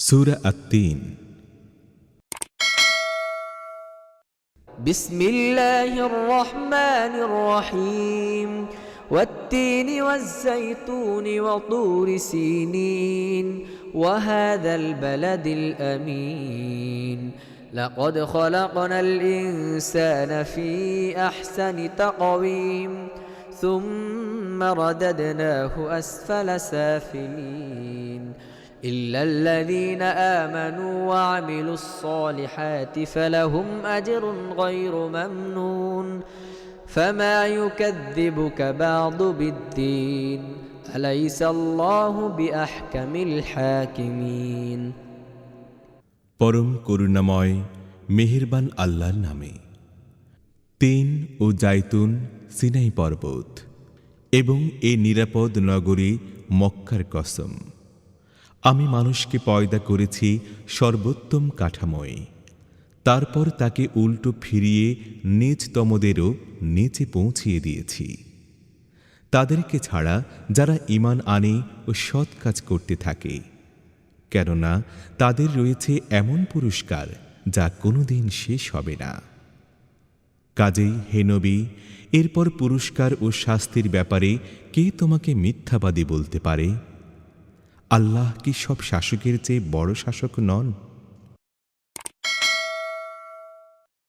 সূরা আত-তিন। বিসমিল্লাহির রহমানির রহিম والتين والزيتون وطور سينين وهذا البلد الأمين لقد خلقنا الإنسان في أحسن تقويم ثم رددناه أسفل سافلين إلا الذين آمنوا وعملوا الصالحات فلهم أجر غير ممنون فما يكذبك بعد بالدين أليس الله بأحكم الحاكمين পরম করুণাময় মেহেরবান আল্লাহর নামে। তিন ও জাইতুন সিনাই পর্বত এবং এ নিরাপদ নগরী মক্কার কসম। আমি মানুষকে পয়দা করেছি সর্বোত্তম কাঠামোয়, তারপর তাকে উল্টো ফিরিয়ে নীচতমদেরও নিচে পৌঁছিয়ে দিয়েছি, তাদেরকে ছাড়া যারা ঈমান আনে ও সৎ কাজ করতে থাকে, কেননা তাদের রয়েছে এমন পুরস্কার যা কোনোদিন শেষ হবে না। কাজেই হে নবী, এরপর পুরস্কার ও শাস্তির ব্যাপারে কে তোমাকে মিথ্যাবাদী বলতে পারে? আল্লাহ কি সব শাসকের চেয়ে বড় শাসক নন?